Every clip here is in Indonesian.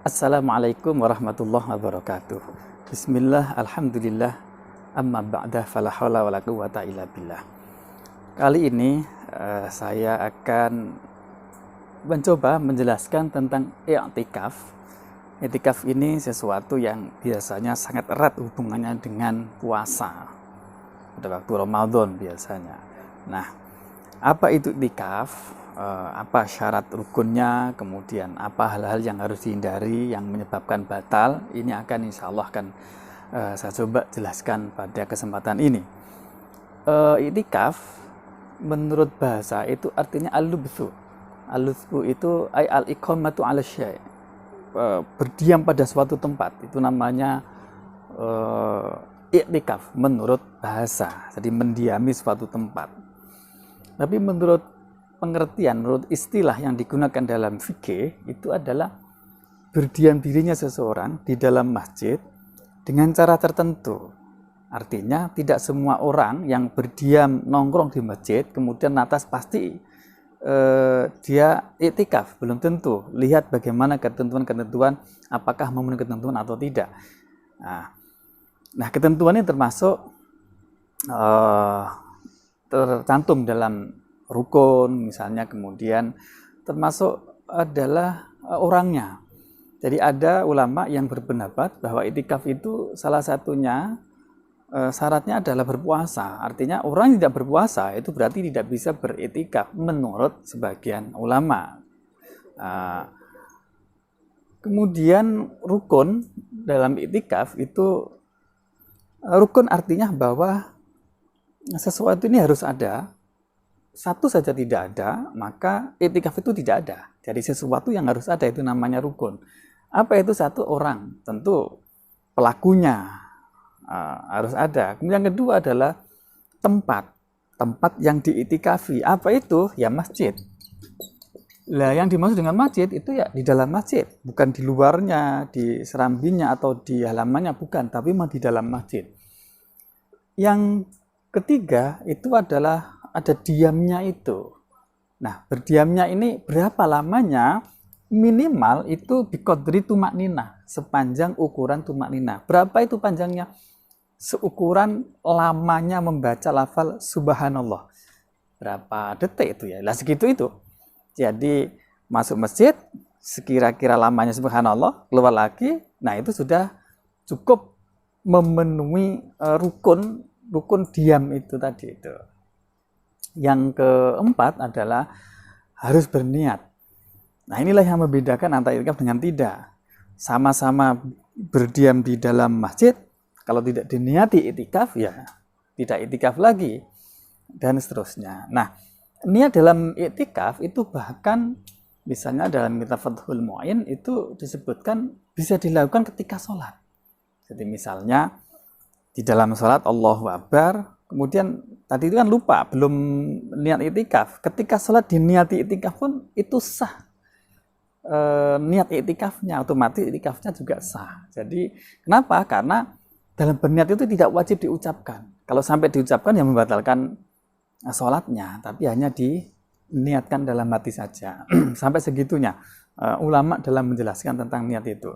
Assalamualaikum warahmatullahi wabarakatuh. Bismillah, alhamdulillah, amma ba'dah, fala haula wala quwwata illa billah. Kali ini saya akan mencoba menjelaskan tentang i'tikaf. I'tikaf ini sesuatu yang biasanya sangat erat hubungannya dengan puasa. Pada waktu Ramadan biasanya. Nah, apa itu i'tikaf? Apa syarat rukunnya, kemudian apa hal-hal yang harus dihindari yang menyebabkan batal, ini akan insya Allah saya coba jelaskan pada kesempatan ini. I'tikaf menurut bahasa itu artinya al-lubthu. Al-lubthu itu al-iqamatu ala syai', berdiam pada suatu tempat, itu namanya i'tikaf menurut bahasa, jadi mendiami suatu tempat. Tapi menurut pengertian, menurut istilah yang digunakan dalam fikih itu adalah berdiam dirinya seseorang di dalam masjid dengan cara tertentu. Artinya tidak semua orang yang berdiam nongkrong di masjid kemudian atas pasti dia i'tikaf, belum tentu. Lihat bagaimana ketentuan-ketentuan, apakah memenuhi ketentuan atau tidak. Nah, ketentuannya termasuk tercantum dalam rukun misalnya, kemudian termasuk adalah orangnya. Jadi ada ulama yang berpendapat bahwa i'tikaf itu salah satunya syaratnya adalah berpuasa. Artinya orang yang tidak berpuasa itu berarti tidak bisa beriktikaf menurut sebagian ulama. Kemudian rukun dalam i'tikaf itu, rukun artinya bahwa sesuatu ini harus ada. Satu saja tidak ada, maka i'tikaf itu tidak ada. Jadi sesuatu yang harus ada itu namanya rukun. Apa itu? Satu, orang, tentu pelakunya harus ada. Kemudian yang kedua adalah tempat yang di'iktikafi. Apa itu? Ya masjid. Lah yang dimaksud dengan masjid itu ya di dalam masjid, bukan di luarnya, di serambinya atau di halamannya, bukan, tapi memang di dalam masjid. Yang ketiga itu adalah ada diamnya itu. Nah, berdiamnya ini berapa lamanya? Minimal itu biqadri tumakninah, sepanjang ukuran tumakninah. Berapa itu panjangnya? Seukuran lamanya membaca lafal subhanallah. Berapa detik itu ya? Lah segitu itu. Jadi masuk masjid, sekira-kira lamanya subhanallah, keluar lagi, nah itu sudah cukup memenuhi rukun diam itu tadi itu. Yang keempat adalah harus berniat. Nah, inilah yang membedakan antara i'tikaf dengan tidak. Sama-sama berdiam di dalam masjid, kalau tidak diniati i'tikaf ya tidak i'tikaf lagi, dan seterusnya. Nah, niat dalam i'tikaf itu bahkan misalnya dalam kitab Fathul Mu'in itu disebutkan bisa dilakukan ketika sholat. Jadi misalnya di dalam sholat Allahu Akbar, kemudian tadi itu kan lupa, belum niat i'tikaf. Ketika sholat diniati i'tikaf pun itu sah. Niat i'tikafnya, otomatis i'tikafnya juga sah. Jadi kenapa? Karena dalam berniat itu tidak wajib diucapkan. Kalau sampai diucapkan ya membatalkan sholatnya, tapi hanya diniatkan dalam hati saja. Sampai segitunya ulama dalam menjelaskan tentang niat itu.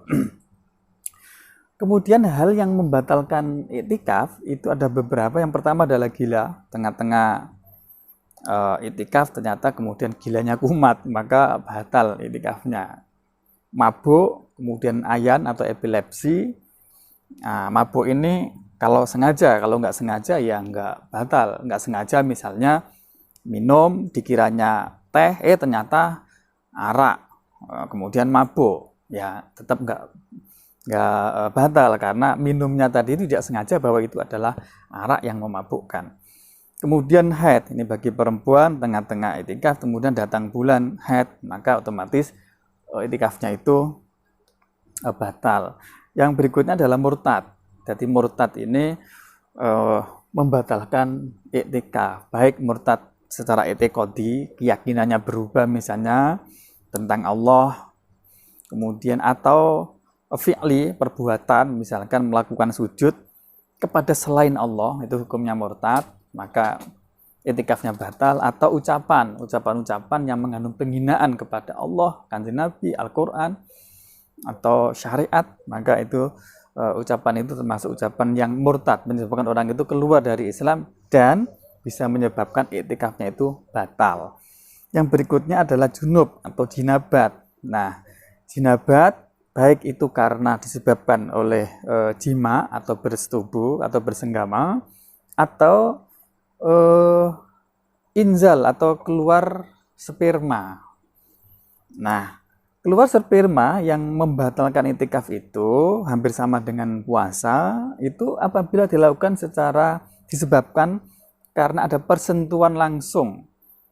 Kemudian hal yang membatalkan i'tikaf itu ada beberapa. Yang pertama adalah gila. Tengah-tengah i'tikaf ternyata kemudian gilanya kumat, maka batal i'tikafnya. Mabuk, kemudian ayan atau epilepsi. Mabuk ini kalau sengaja, kalau nggak sengaja ya nggak batal. Nggak sengaja misalnya minum dikiranya teh, ternyata arak, kemudian mabuk, ya tetap nggak batal karena minumnya tadi itu tidak sengaja bahwa itu adalah arak yang memabukkan. Kemudian haid, ini bagi perempuan tengah-tengah i'tikaf, kemudian datang bulan haid, maka otomatis i'tikafnya itu batal. Yang berikutnya adalah murtad. Jadi murtad ini membatalkan i'tikaf, baik murtad secara i'tiqadi, keyakinannya berubah misalnya tentang Allah, kemudian atau fi'li, perbuatan, misalkan melakukan sujud kepada selain Allah, itu hukumnya murtad, maka i'tikafnya batal. Atau ucapan-ucapan yang mengandung penghinaan kepada Allah, Kanjeng Nabi, Al-Quran, atau syariat, maka itu ucapan itu termasuk ucapan yang murtad, menyebabkan orang itu keluar dari Islam dan bisa menyebabkan iktikafnya itu batal. Yang berikutnya adalah junub atau jinabat. Nah, jinabat baik itu karena disebabkan oleh jima atau bersetubuh atau bersenggama, atau inzal atau keluar sperma. Nah, keluar sperma yang membatalkan iktikaf itu hampir sama dengan puasa, itu apabila dilakukan secara disebabkan karena ada persentuhan langsung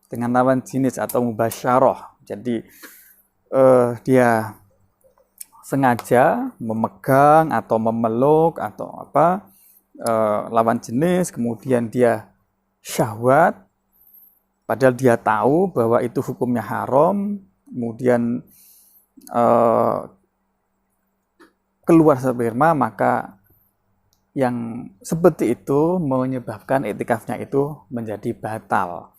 dengan lawan jenis atau mubasyarah. Jadi dia sengaja memegang atau memeluk atau lawan jenis, kemudian dia syahwat, padahal dia tahu bahwa itu hukumnya haram, kemudian keluar sperma, maka yang seperti itu menyebabkan iktikafnya itu menjadi batal.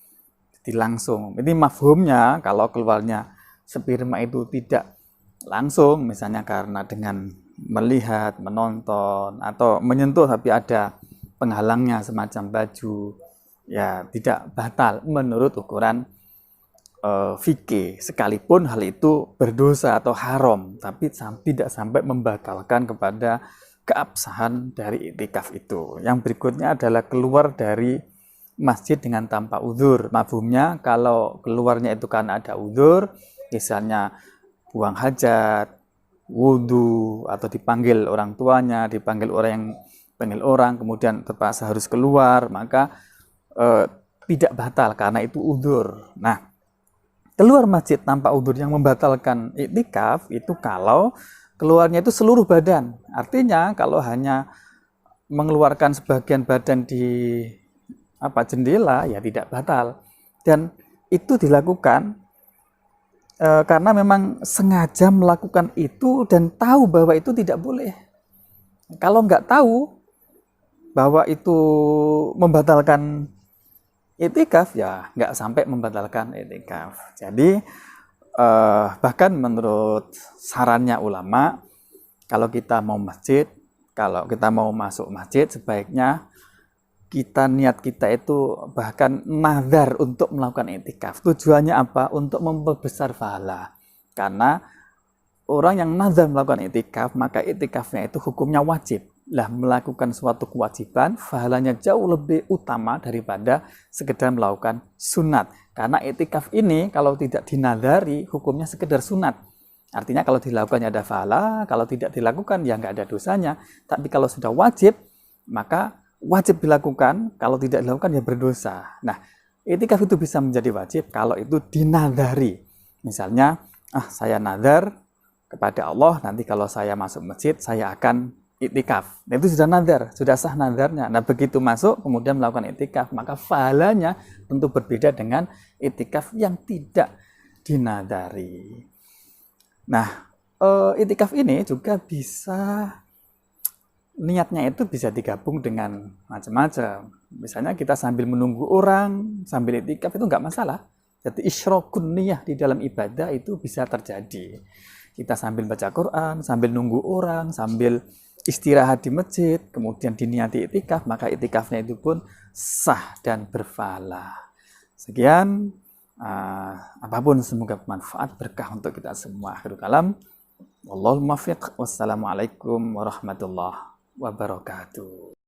Jadi langsung. Ini mafhumnya kalau keluarnya sperma itu tidak langsung, misalnya karena dengan melihat, menonton, atau menyentuh tapi ada penghalangnya semacam baju, ya tidak batal menurut ukuran fikih, sekalipun hal itu berdosa atau haram, tapi tidak sampai membatalkan kepada keabsahan dari iktikaf itu. Yang berikutnya adalah keluar dari masjid dengan tanpa uzur. Mafhumnya kalau keluarnya itu karena ada uzur, misalnya buang hajat, wudhu, atau dipanggil orang tuanya, dipanggil orang yang panggil orang, kemudian terpaksa harus keluar, maka tidak batal karena itu uzur. Nah, keluar masjid tanpa uzur yang membatalkan iktikaf itu kalau keluarnya itu seluruh badan. Artinya kalau hanya mengeluarkan sebagian badan di jendela, ya tidak batal. Dan itu dilakukan karena memang sengaja melakukan itu dan tahu bahwa itu tidak boleh. Kalau nggak tahu bahwa itu membatalkan iktikaf, ya nggak sampai membatalkan iktikaf. Jadi bahkan menurut sarannya ulama, kalau kita mau masjid, kalau kita mau masuk masjid, sebaiknya niat kita itu bahkan nazar untuk melakukan iktikaf. Tujuannya apa? Untuk memperbesar pahala. Karena orang yang nazar melakukan iktikaf, maka iktikafnya itu hukumnya wajib. Lah, melakukan suatu kewajiban, pahalanya jauh lebih utama daripada sekedar melakukan sunat. Karena iktikaf ini kalau tidak dinazari, hukumnya sekedar sunat. Artinya kalau dilakukan ada pahala, kalau tidak dilakukan ya nggak ada dosanya. Tapi kalau sudah wajib, maka wajib dilakukan, kalau tidak dilakukan ya berdosa. Nah, iktikaf itu bisa menjadi wajib kalau itu dinazari. Misalnya, saya nazar kepada Allah, nanti kalau saya masuk masjid, saya akan iktikaf. Nah, itu sudah nazar, sudah sah nazarnya. Nah, begitu masuk, kemudian melakukan iktikaf, maka pahalanya tentu berbeda dengan iktikaf yang tidak dinazari. Nah, iktikaf ini juga bisa, niatnya itu bisa digabung dengan macam-macam. Misalnya kita sambil menunggu orang, sambil iktikaf itu nggak masalah. Jadi isyrokun niyah di dalam ibadah itu bisa terjadi. Kita sambil baca Quran, sambil nunggu orang, sambil istirahat di masjid, kemudian diniati iktikaf, maka iktikafnya itu pun sah dan berpahala. Sekian, apapun semoga bermanfaat, berkah untuk kita semua. Akhirul kalam, wallahul muwaffiq, wassalamualaikum warahmatullahi wabarakatuh.